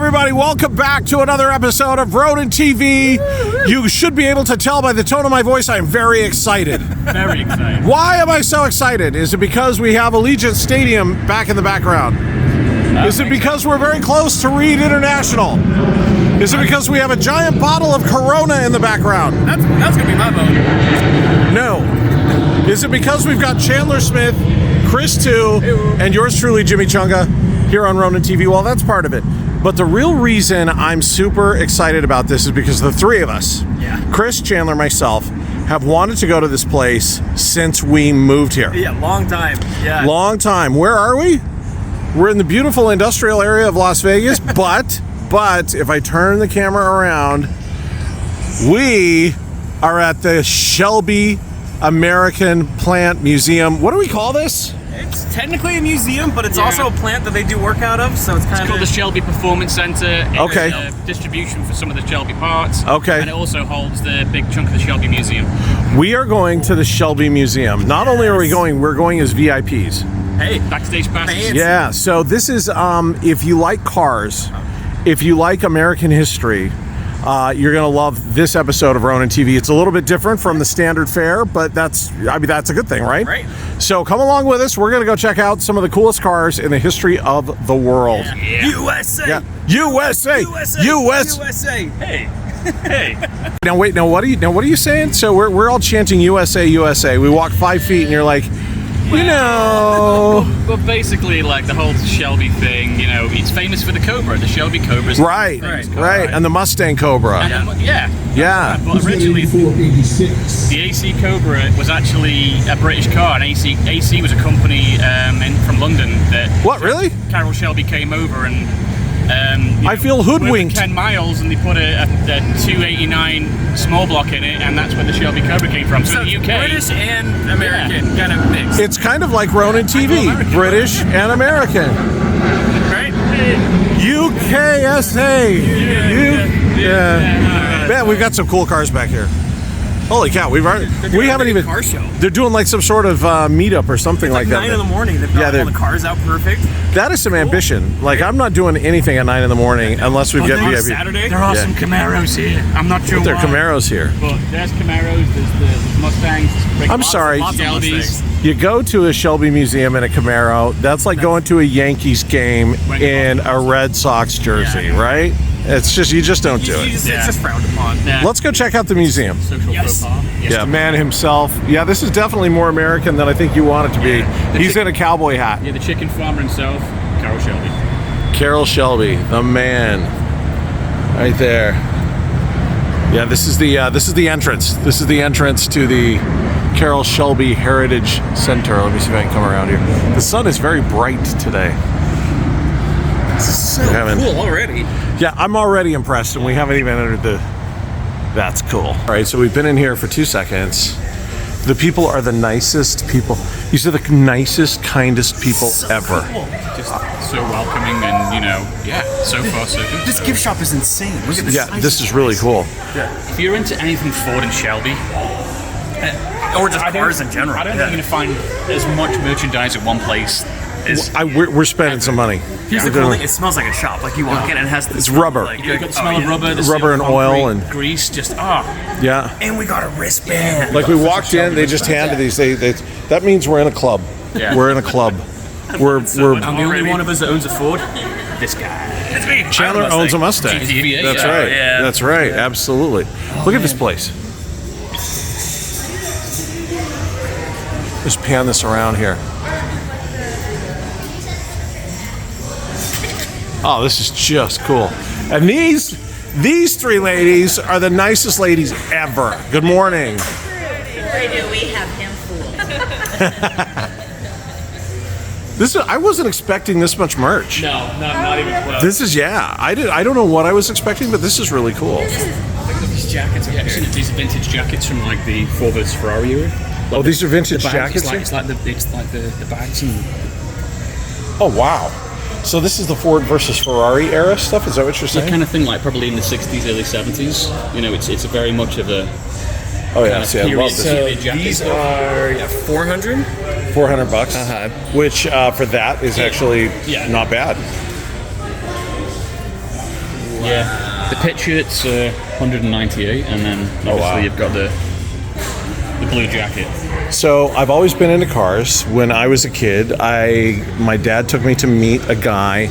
everybody, welcome back to another episode of Ronin TV. You should be able to tell by the tone of my voice I am very excited. Very excited. Why am I so excited? Is it because we have Allegiant Stadium back in the background? Is it because we're very close to Reed International? Is it because we have a giant bottle of Corona in the background? That's gonna be my vote. No. Is it because we've got Chandler Smith, Chris 2, and yours truly, Jimmy Chunga, here on Ronin TV? Well, that's part of it. But the real reason I'm super excited about this is because the three of us, Chris, Chandler, myself, have wanted to go to this place since we moved here. Yeah, long time. Yeah. Long time. Where are we? We're in the beautiful industrial area of Las Vegas, but if I turn the camera around, we are at the Shelby American Plant Museum. What do we call this? It's technically a museum, but it's also a plant that they do work out of, so it's kind of called the Shelby Performance Center. Okay. It's distribution for some of the Shelby parts. Okay. And it also holds the big chunk of the Shelby Museum. We are going to the Shelby Museum. Not only are we going, we're going as VIPs. Hey, backstage passes. Yeah, so this is, if you like cars, if you like American history, you're going to love this episode of Ronin TV. It's a little bit different from the standard fare, but that's a good thing, right? Right. So come along with us. We're going to go check out some of the coolest cars in the history of the world. Yeah. USA. Yeah. USA. USA. Hey. Hey. Now wait. Now what are you saying? So we're all chanting USA, USA. We walk 5 feet, and you're like, Well, basically, like the whole Shelby thing, it's famous for the Cobra. The Shelby Cobra is right, and the Mustang Cobra. And Yeah. But originally, the AC Cobra was actually a British car, and AC was a company from London that. What, really? Carroll Shelby came over and. I feel hoodwinked. 10 miles, and they put a 289 small block in it, and that's where the Shelby Cobra came from. So in the UK, British and American kind of mix. It's kind of like Ronin TV, British and American. Right? UKSA. Yeah. Man, we've got some cool cars back here. Holy cow, we haven't even. Car show. They're doing like some sort of meetup or something like that. 9 in the morning. They've got all the cars out perfect. That is some ambition. Like, I'm not doing anything at 9 in the morning unless we get VIP. Saturday. There are some Camaros here. I'm not sure But there are why. Camaros here. But there's Camaros, there's the Mustangs. I'm sorry. Lots of Shelbys. You go to a Shelby Museum in a Camaro, that's like going to a Yankees game in a Red Sox jersey, right? It's just, you just don't do it. It's just frowned upon. Yeah. Let's go check out the museum. Social faux pas. Yeah, man himself. Yeah, this is definitely more American than I think you want it to be. He's in a cowboy hat. Yeah, the chicken farmer himself, Carroll Shelby. Carroll Shelby, the man, right there. Yeah, this is the entrance. This is the entrance to the Carroll Shelby Heritage Center. Let me see if I can come around here. The sun is very bright today. So cool already. Yeah, I'm already impressed, and we haven't even entered the. That's cool. All right, so we've been in here for 2 seconds. The people are the nicest people. These are the nicest, kindest people ever. Cool. Just so welcoming and, so far so good. This gift shop is insane. Look at this. Yeah, this is really cool. If you're into anything Ford and Shelby, Or just cars in general. I don't think you're going to find as much merchandise at one place. We're spending some money. Here's the cool thing, it smells like a shop. Like you walk in and it has this. It's rubber. You've got the smell of rubber, the Rubber and concrete, oil and grease. Just yeah. And we got a wristband. Like we walked in, they just handed these. That means we're in a club. Yeah. We're in a club. I'm We're the only one of us that owns a Ford. this guy. It's me. Chandler owns a Mustang. GT. That's Yeah. right. Yeah. That's right. Absolutely. Look at this place. Just pan this around here. Oh, this is just cool. And these three ladies are the nicest ladies ever. Good morning. Where do we have him fooled? I wasn't expecting this much merch. No, not even close. This is I don't know what I was expecting, but this is really cool. These jackets, these are vintage jackets from like the Ford vs Ferrari era. Oh, these are vintage The bags, jackets? It's like the bags and. Oh, wow. So this is the Ford versus Ferrari era stuff? Is that what you're That saying? kind of thing, like probably in the 60s, early 70s. It's a very much of a. Oh yeah, see, I love this. So these are 400. $400, which for that is actually not bad. Yeah. The pit shirt's 198, and then obviously you've got the blue jacket. So I've always been into cars. When I was a kid, my dad took me to meet a guy,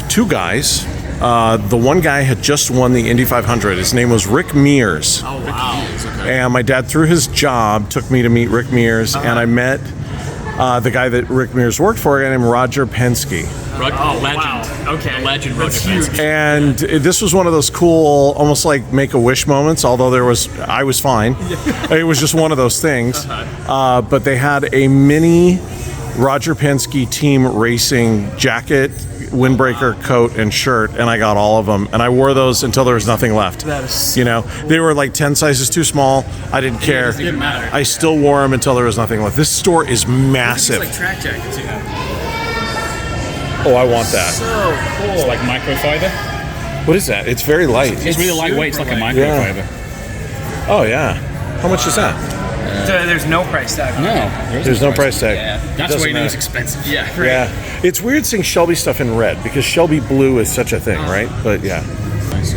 two guys. The one guy had just won the Indy 500. His name was Rick Mears. Oh, wow. And my dad, through his job, took me to meet Rick Mears, and I met the guy that Rick Mears worked for, a guy named Roger Penske. Oh, legend. Wow. Okay. The legend, That's Roger huge. Penske. And this was one of those cool, almost like Make-A-Wish moments, although I was fine. It was just one of those things. But they had a mini Roger Penske team racing jacket, windbreaker, coat, and shirt, and I got all of them. And I wore those until there was nothing left. That is You know, they were like 10 sizes too small. I didn't care. It didn't matter. I still wore them until there was nothing left. This store is It's massive. like track jackets, yeah. Oh, I want that. So cool. It's like microfiber. What is that? It's very light. It's really lightweight. It's like a light. microfiber. Oh, yeah. How much is that? There's no price tag on it. No, There's no price tag. Yeah. That's Doesn't why you know it's matter. expensive. Yeah. Yeah, it's weird seeing Shelby stuff in red because Shelby blue is such a thing, right? But yeah.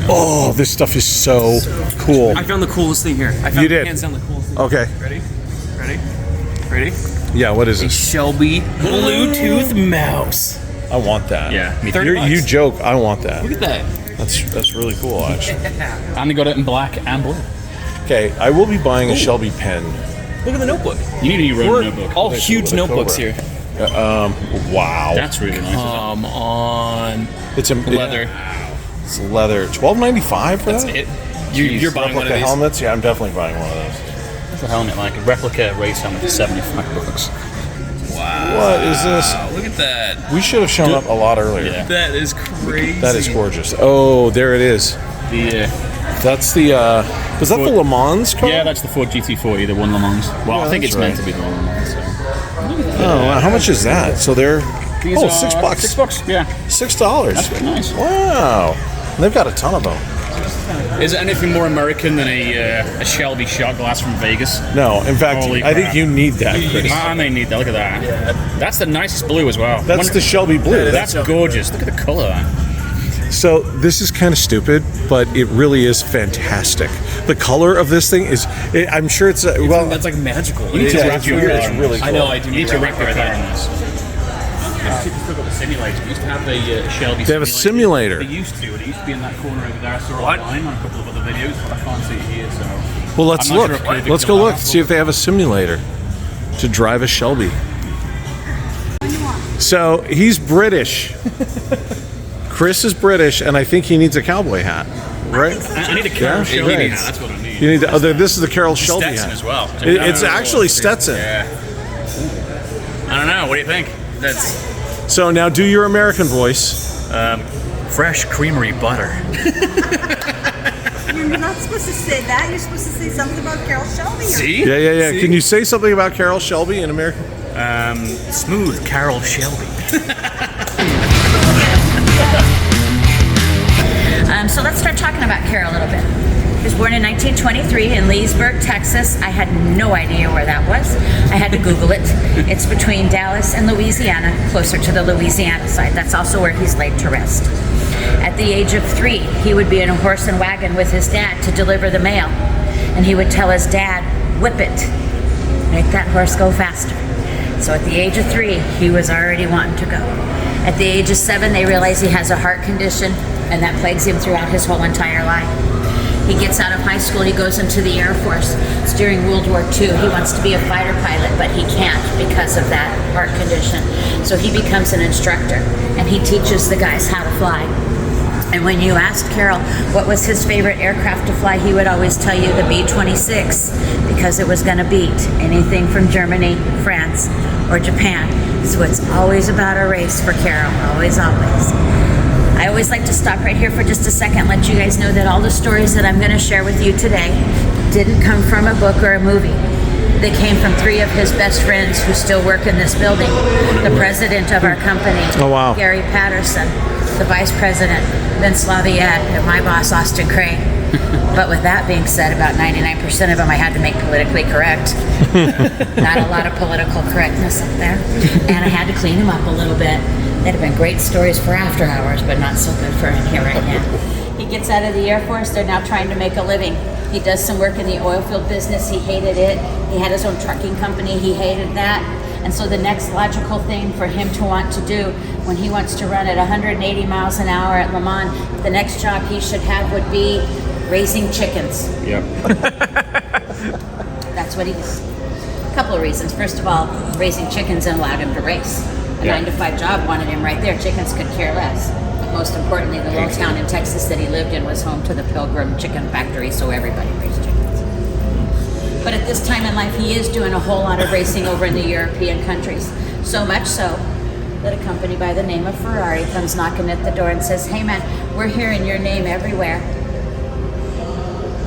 Oh, this stuff is so cool. I found the coolest thing here. I found You did? hands down the coolest thing. Okay. Ready? Ready? Yeah, what is A it? Shelby Bluetooth mouse. I want that. Yeah, me too. You joke. I want that. Look at that. That's really cool, actually. And they got it in black and blue. Okay, I will be buying a Shelby pen. Look at the notebook. You need a new We're notebook. all Okay, huge so with a notebooks Cobra. here. Wow. That's really nice. Come on. It's a Leather. It's leather. $12.95 for That's that? it. You're buying one of Replica these. helmets? Yeah, I'm definitely buying one of those. What's the helmet like? A replica race helmet for $75. Wow. What is this? Look at that. We should have shown up a lot earlier. Yeah. That is crazy. That is gorgeous. Oh, there it is. The That's the, was that the Le Mans car? yeah, that's the Ford GT40, the one Le Mans. Well, Yeah, I think that's it's meant right. to be the one Le Mans. So. Oh, wow. How much is that? So they're, These oh, are $6. $6, yeah. $6. That's pretty nice. Wow. And they've got a ton of them. Is it anything more American than a Shelby shot glass from Vegas? No, in fact, Holy I think crap. you need that, Chris. I may need that. Look at that. That's the nicest blue as well. That's the Shelby blue. That's gorgeous. Look at the color of that. So this is kind of stupid, but it really is fantastic. The color of this thing is, I'm sure it's, well, That's like magical. You need to yeah, wrap it's your weird. car It's in really this. I know, I do. You need to wrap your car in this. People still got the simulator. We used to have the Shelby. They have a simulator. They used to. It used to be in that corner over there. I saw it online on a couple of other videos, but I can't see it here. So. well, let's I'm not look. sure if Let's go look, see if they have a simulator to drive a Shelby. So he's British. Chris is British, and I think he needs a cowboy hat, right? I need a Carroll Yeah, Shelby right. hat. That's what I need. You need to, oh, this is the Carroll Shelby Stetson hat as well. It's actually Stetson. Yeah. I don't know. What do you think? That's So now do your American voice. fresh creamery butter. You're not supposed to say that. You're supposed to say something about Carroll Shelby. See? Yeah. Can you say something about Carroll Shelby in American? Smooth Carroll Shelby. So let's start talking about Carroll a little bit. He was born in 1923 in Leesburg, Texas. I had no idea where that was. I had to Google it. It's between Dallas and Louisiana, closer to the Louisiana side. That's also where he's laid to rest. At the age of 3, he would be in a horse and wagon with his dad to deliver the mail. And he would tell his dad, "Whip it, make that horse go faster." So at the age of 3, he was already wanting to go. At the age of 7, they realize he has a heart condition, and that plagues him throughout his whole entire life. He gets out of high school, he goes into the Air Force. It's during World War II. He wants to be a fighter pilot, but he can't because of that heart condition. So he becomes an instructor, and he teaches the guys how to fly. And when you asked Carroll what was his favorite aircraft to fly, he would always tell you the B-26 because it was going to beat anything from Germany, France, or Japan. So it's always about a race for Carroll, always. I always like to stop right here for just a second and let you guys know that all the stories that I'm going to share with you today didn't come from a book or a movie. They came from 3 of his best friends who still work in this building. The president of our company, Oh, wow. Gary Patterson, the vice president, Vince Laviette, and my boss, Austin Cray. But with that being said, about 99% of them I had to make politically correct. Not a lot of political correctness up there. And I had to clean them up a little bit. That'd have been great stories for after hours, but not so good for here right now. He gets out of the Air Force. They're now trying to make a living. He does some work in the oil field business. He hated it. He had his own trucking company. He hated that. And so the next logical thing for him to want to do when he wants to run at 180 miles an hour at Le Mans, the next job he should have would be raising chickens. Yep. That's what he did. A couple of reasons. First of all, raising chickens allowed him to race. A 9-to-5 job wanted him right there. Chickens could care less. But most importantly, the little town in Texas that he lived in was home to the Pilgrim Chicken Factory, so everybody raised chickens. But at this time in life, he is doing a whole lot of racing over in the European countries. So much so that a company by the name of Ferrari comes knocking at the door and says, "Hey man, we're hearing your name everywhere.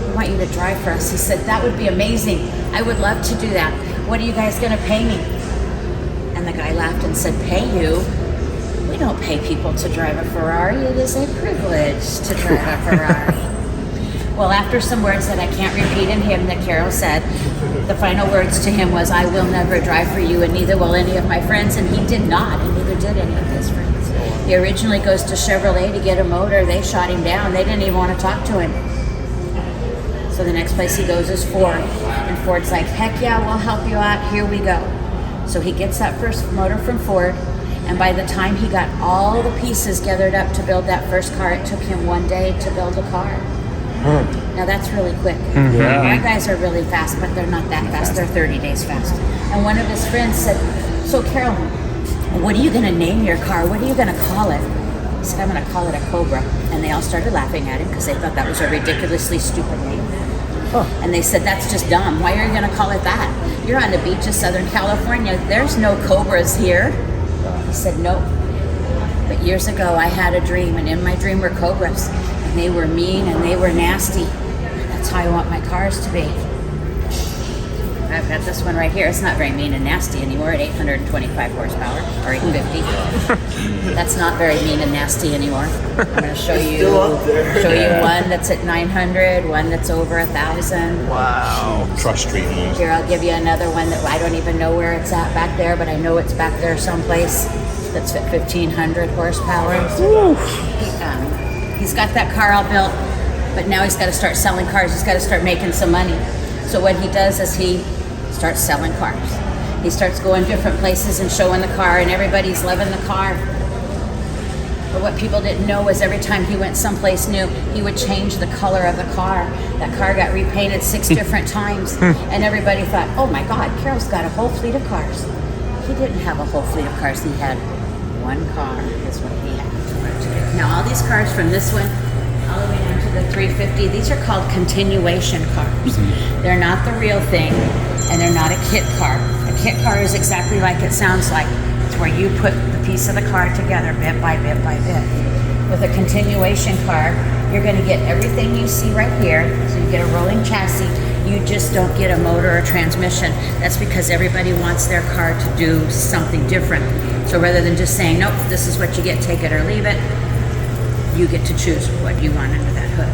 We want you to drive for us." He said, "That would be amazing. I would love to do that. What are you guys gonna pay me?" And the guy laughed and said, "Pay you? We don't pay people to drive a Ferrari. It is a privilege to drive a Ferrari." Well, after some words that I can't repeat in him that Carroll said, the final words to him was, "I will never drive for you, and neither will any of my friends." And he did not, and neither did any of his friends. He originally goes to Chevrolet to get a motor. They shot him down. They didn't even want to talk to him. So the next place he goes is Ford. And Ford's like, "Heck yeah, we'll help you out. Here we go." So he gets that first motor from Ford. And by the time he got all the pieces gathered up to build that first car, it took him 1 day to build a car. Now that's really quick. My guys are really fast, but they're not that fast. They're 30 days fast. And one of his friends said, "So Carroll, what are you going to name your car? What are you going to call it?" He said, "I'm going to call it a Cobra." And they all started laughing at him because they thought that was a ridiculously stupid name. And they said, "That's just dumb. Why are you going to call it that? You're on the beach of Southern California. There's no Cobras here." He said, "Nope. But years ago, I had a dream, and in my dream were Cobras. And they were mean and they were nasty. That's how I want my cars to be." I've got this one right here. It's not very mean and nasty anymore at 825 horsepower, or 850. That's not very mean and nasty anymore. I'm going to show you one that's at 900, one that's over 1,000. Wow. Cross street noise. Here, I'll give you another one that I don't even know where it's at back there, but I know it's back there someplace. That's at 1,500 horsepower. He's got that car all built, but now he's got to start selling cars. He's got to start making some money. So what he does is he starts selling cars. He starts going different places and showing the car, and everybody's loving the car. But what people didn't know was every time he went someplace new, he would change the color of the car. That car got repainted 6 different times, and everybody thought, "Oh my God, Carroll's got a whole fleet of cars." He didn't have a whole fleet of cars. He had one car is what he had. Now all these cars from this one all the way down to the 350, these are called continuation cars. They're not the real thing, and they're not a kit car. A kit car is exactly like it sounds like. It's where you put the piece of the car together bit by bit by bit. With a continuation car, you're going to get everything you see right here. So you get a rolling chassis. You just don't get a motor or transmission. That's because everybody wants their car to do something different. So rather than just saying, "Nope, this is what you get, take it or leave it," you get to choose what you want under that hood.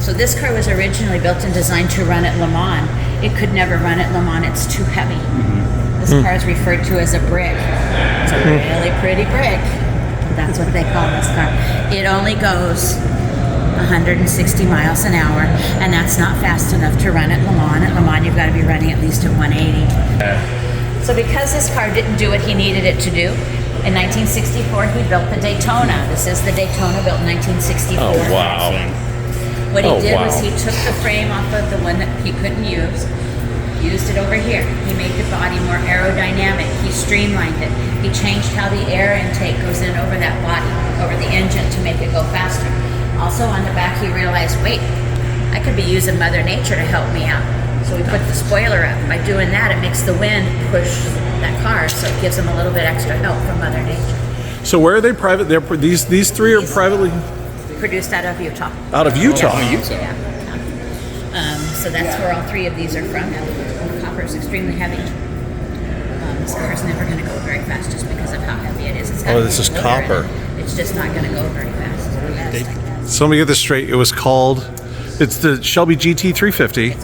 So this car was originally built and designed to run at Le Mans. It could never run at Le Mans. It's too heavy. This car is referred to as a brick. It's a really pretty brick. That's what they call this car. It only goes 160 miles an hour, and that's not fast enough to run at Le Mans. At Le Mans, you've got to be running at least at 180. So because this car didn't do what he needed it to do, in 1964 he built the Daytona. This is the Daytona built in 1964. Oh, wow. What he did was he took the frame off of the one that he couldn't use, used it over here. He made the body more aerodynamic. He streamlined it. He changed how the air intake goes in over that body, over the engine to make it go faster. Also on the back he realized, wait, I could be using Mother Nature to help me out. So we put the spoiler up. By doing that, it makes the wind push that car, so it gives them a little bit extra help from Mother Nature. So where are they private? These three are privately Produced out of Utah. out of Utah. Yeah. So that's where all 3 of these are from. Now, copper is extremely heavy. This car is never going to go very fast just because of how heavy it is. It's got This is a motor in copper. it. It's just not going to go very fast. So let me get this straight. It was called, it's the Shelby GT 350,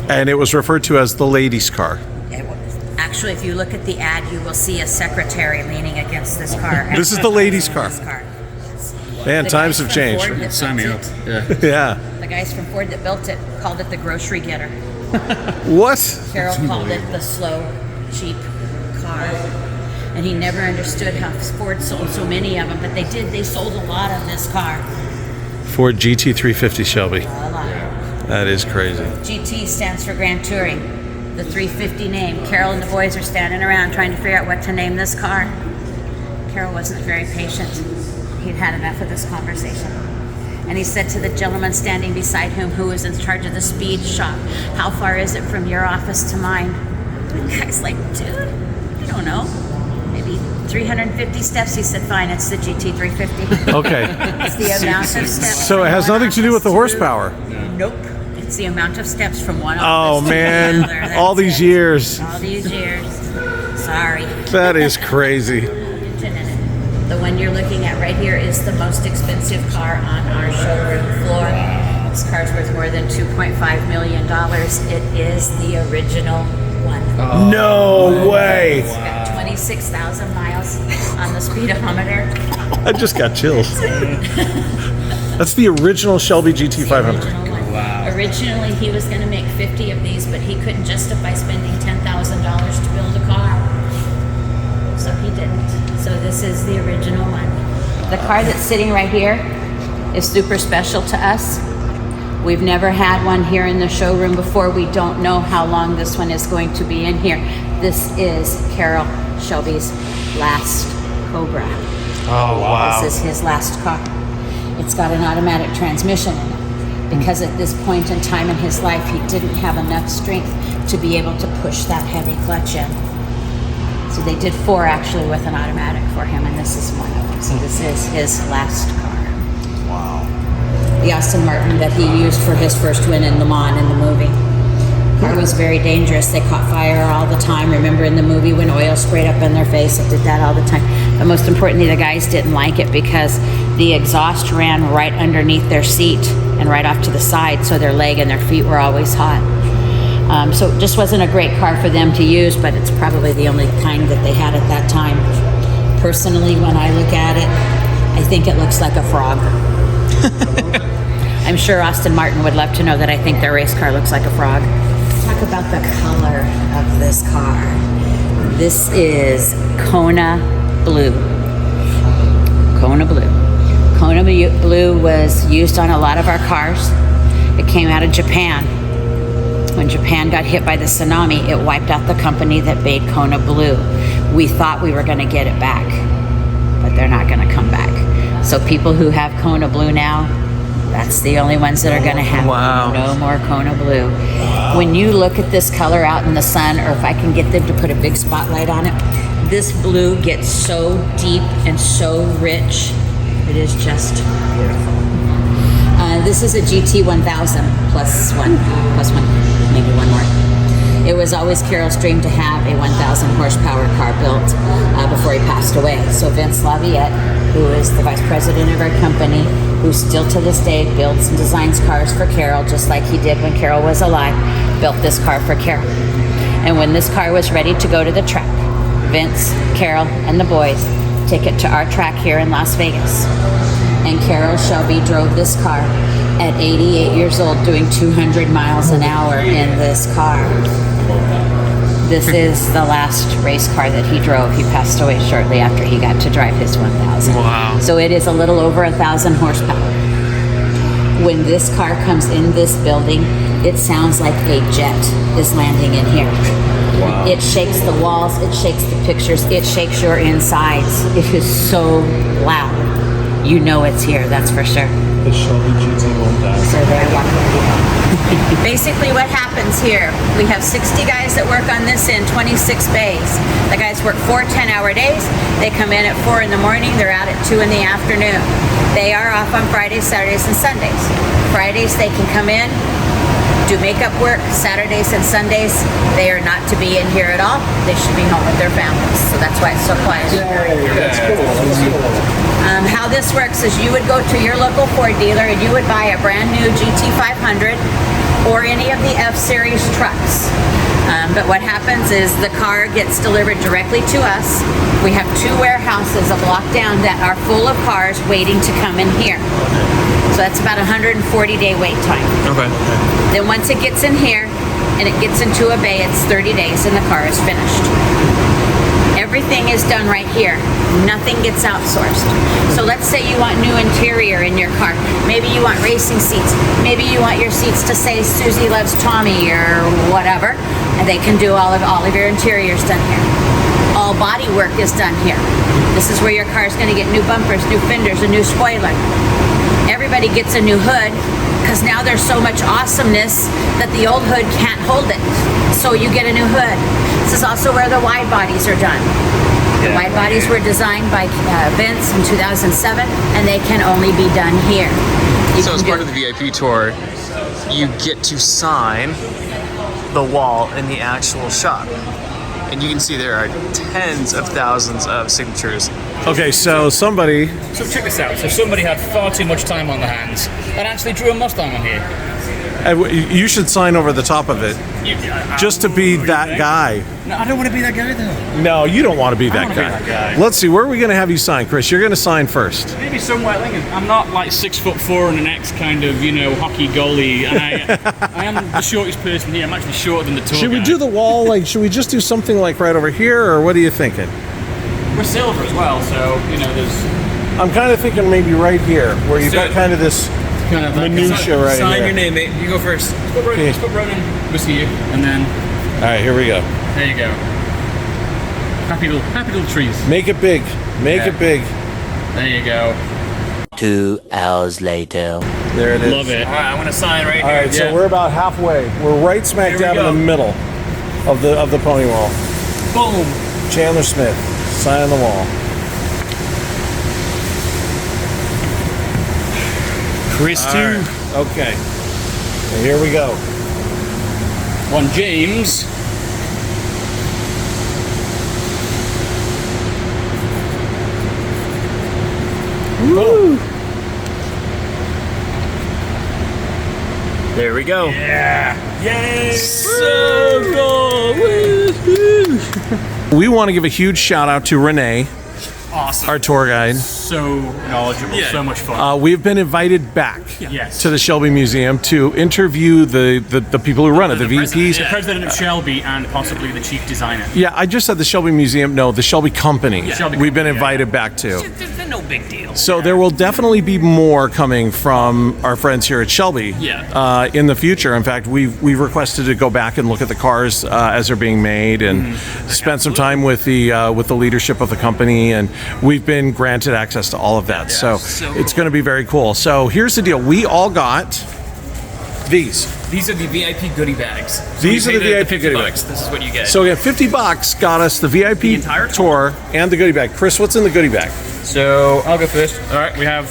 and it was referred to as the ladies' car. It was Actually, if you look at the ad, you will see a secretary leaning against this car. This is the ladies' car. This car. Man, The times guys have from changed. Ford that Sign me built up. it- Yeah. Yeah. The guys from Ford that built it called it the grocery getter. What? Carroll called it the slow, cheap car. And he never understood how Ford sold so many of them, but they did. They sold a lot of this car. Ford GT350 Shelby. A lot. That is crazy. GT stands for Grand Touring. The 350 name. Carroll and the boys are standing around trying to figure out what to name this car. Carroll wasn't very patient. He'd had enough of this conversation. And he said to the gentleman standing beside him, who was in charge of the speed shop, "How far is it from your office to mine?" The guy's like, "Dude, I don't know. Maybe 350 steps." He said, "Fine, it's the GT350. Okay. It's the amount of steps. So from it has one nothing to do with the office horsepower. Nope. It's the amount of steps from one Oh, office to man. another. That's All these it. years. All these years. Sorry. That is crazy. The one you're looking at right here is the most expensive car on our showroom floor. This car's worth more than $2.5 million. It is the original one. No way. It's got 26,000 miles on the speedometer. I just got chills. That's the original Shelby GT500. Original one. Originally, he was going to make 50 of these, but he couldn't justify spending $10,000 to build a car. So he didn't. So this is the original one. The car that's sitting right here is super special to us. We've never had one here in the showroom before. We don't know how long this one is going to be in here. This is Carroll Shelby's last Cobra. Oh, wow. This is his last car. It's got an automatic transmission in it. Because at this point in time in his life, he didn't have enough strength to be able to push that heavy clutch in. So they did 4 actually with an automatic for him, and this is one of them. So this is his last car. Wow. The Aston Martin that he used for his first win in Le Mans in the movie. The car was very dangerous. They caught fire all the time. Remember in the movie when oil sprayed up in their face? It did that all the time. But most importantly, the guys didn't like it because the exhaust ran right underneath their seat and right off to the side, so their leg and their feet were always hot. So it just wasn't a great car for them to use, but it's probably the only kind that they had at that time. Personally, when I look at it, I think it looks like a frog. I'm sure Aston Martin would love to know that I think their race car looks like a frog. Talk about the color of this car. This is Kona Blue. Kona Blue. Kona Blue was used on a lot of our cars. It came out of Japan. When Japan got hit by the tsunami, it wiped out the company that made Kona Blue. We thought we were going to get it back, but they're not going to come back. So people who have Kona Blue now, that's the only ones that are going to have no more Kona Blue. When you look at this color out in the sun, or if I can get them to put a big spotlight on it, this blue gets so deep and so rich. It is just beautiful. This is a GT1000 plus one, maybe one more. It was always Carroll's dream to have a 1,000 horsepower car built before he passed away. So Vince Laviette, who is the vice president of our company, who still to this day builds and designs cars for Carroll, just like he did when Carroll was alive, built this car for Carroll. And when this car was ready to go to the track, Vince, Carroll, and the boys take it to our track here in Las Vegas. And Carroll Shelby drove this car at 88 years old, doing 200 miles an hour in this car. This is the last race car that he drove. He passed away shortly after he got to drive his 1,000. Wow. So it is a little over 1,000 horsepower. When this car comes in this building, it sounds like a jet is landing in here. Wow. It shakes the walls, it shakes the pictures, it shakes your insides. It is so loud. You know it's here, that's for sure. The Shelby GT1000. So there you go. Basically what happens here, we have 60 guys that work on this in 26 bays. The guys work 4 10-hour days. They come in at 4 in the morning, they're out at 2 in the afternoon. They are off on Fridays, Saturdays, and Sundays. Fridays they can come in, do makeup work. Saturdays and Sundays, they are not to be in here at all. They should be home with their families. So that's why it's so quiet. That's cool. That's cool. How this works is you would go to your local Ford dealer and you would buy a brand new GT500 or any of the F-Series trucks. But what happens is the car gets delivered directly to us. We have 2 warehouses a block down that are full of cars waiting to come in here. So that's about a 140-day wait time. Okay. Then once it gets in here and it gets into a bay, it's 30 days and the car is finished. Everything is done right here. Nothing gets outsourced. So let's say you want new interior in your car. Maybe you want racing seats. Maybe you want your seats to say Susie loves Tommy or whatever. And they can do all of your interiors done here. All body work is done here. This is where your car is going to get new bumpers, new fenders, a new spoiler. Everybody gets a new hood because now there's so much awesomeness that the old hood can't hold it. So you get a new hood. This is also where the wide bodies are done. The wide bodies were designed by Vince in 2007, and they can only be done here. So as part of the VIP tour, you get to sign the wall in the actual shop. And you can see there are tens of thousands of signatures. Okay, so somebody... So check this out. So somebody had far too much time on their hands and actually drew a Mustang on here. You should sign over the top of it, just to be that guy. No, I don't want to be that guy though. No, you don't want to be that wanna be guy. that guy. Let's see, where are we going to have you sign, Chris? You're going to sign first. Maybe somewhere. I'm not like 6'4" and an ex kind of hockey goalie. And I am the shortest person here. I'm actually shorter than the tour Should we guy. do the wall, should we just do something like right over here, or what are you thinking? We're silver as well, so there's I'm kind of thinking maybe right here, where you've got do it. kind of this kind of minutia right Sign here. your name, mate. You go first. Let's put Ronin whiskey here, and then All right, here we go. there you go. Happy little trees. Make it big. Make it big. There you go. 2 hours later. There it is. Love it. All right, I'm gonna sign right All here. right, so we're about halfway. We're right smack Here we dab in go. the middle of the pony wall. Boom. Chandler Smith, sign on the wall. Chris All 2. right, okay. And here we go. One James. Woo! There we go. Yay! So cool. We want to give a huge shout out to Renee, Awesome. our tour guide. So knowledgeable. Yeah. So much fun. We've been invited back Yes. to the Shelby Museum to interview the people who run it, the VPs. The president of Shelby and possibly the chief designer. Yeah, I just said the Shelby Museum. No, the Shelby Company. Shelby We've been Company, invited back to. There's no big deal. So there will definitely be more coming from our friends here at Shelby in the future. In fact, we've requested to go back and look at the cars as they're being made and spend some time with the leadership of the company. And we've been granted access to all of that. So it's going to be very cool. So here's the deal. We all got these. These are the VIP goodie bags. So These you are the pay VIP goodie $50. bags. This is what you get. So again, $50 got us the VIP entire tour and the goodie bag. Chris, what's in the goodie bag? So I'll go first. All right, we have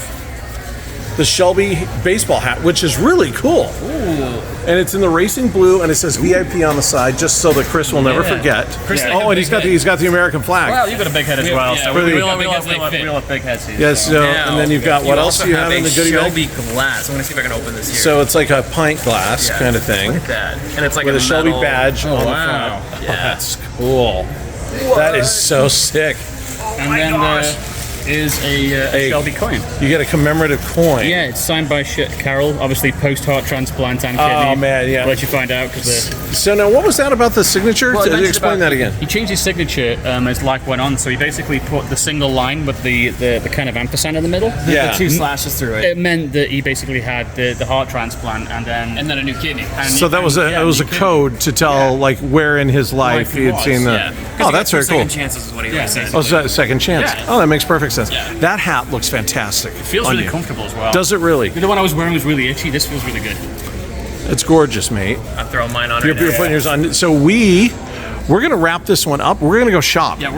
The Shelby baseball hat, which is really cool. Ooh. And it's in the racing blue, and it says VIP on the side, just so that Chris will never forget. Chris, like oh, a and he's big got the American flag. Well, you've got a big head as well. Yeah, so Pretty- we'll big have big heads here. Yes, so, and then you've got what else also do you have in the goodie Shelby bag? glass. I'm gonna see if I can open this here. So it's like a pint glass kind of thing Look at that. And it's like with a Shelby metal- badge on the wow. front. Yeah. Oh, that's cool. That is so sick. And then there is a Shelby coin. You get a commemorative coin. Yeah, it's signed by Carroll, obviously post-heart transplant and kidney. Oh, man, yeah. I'll let you find out because So now, what was that about the signature? Well, I mentioned Explain about- that again. He changed his signature as life went on, so he basically put the single line with the kind of ampersand in the middle. Yeah. The two slashes through it. It meant that he basically had the heart transplant and then a new kidney. So that was a code to tell like where in his life he had was, seen the. Yeah. Oh, that's very cool. Second chances is what he was saying. Oh, so that's a second chance. Yeah. Oh, that makes perfect sense. Yeah. That hat looks fantastic. It feels on really you. comfortable as well. Does it really? The one I was wearing was really itchy. This feels really good. It's gorgeous, mate. I'm throwing mine on You're right now. putting yours on. So we're gonna wrap this one up. We're gonna go shop. Yeah,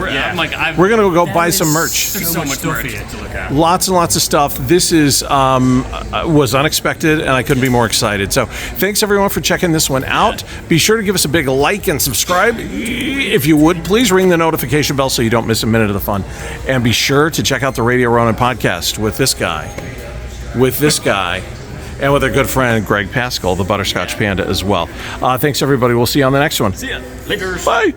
We're gonna go buy some merch. There's so much stuff here to look at. Lots and lots of stuff. This is was unexpected, and I couldn't be more excited. So thanks everyone for checking this one out. Be sure to give us a big like and subscribe. If you would, please ring the notification bell so you don't miss a minute of the fun. And be sure to check out the Radio Ronin podcast with this guy. and with our good friend Greg Pascal, the Butterscotch Panda, as well. Thanks, everybody. We'll see you on the next one. See ya. Later. Bye.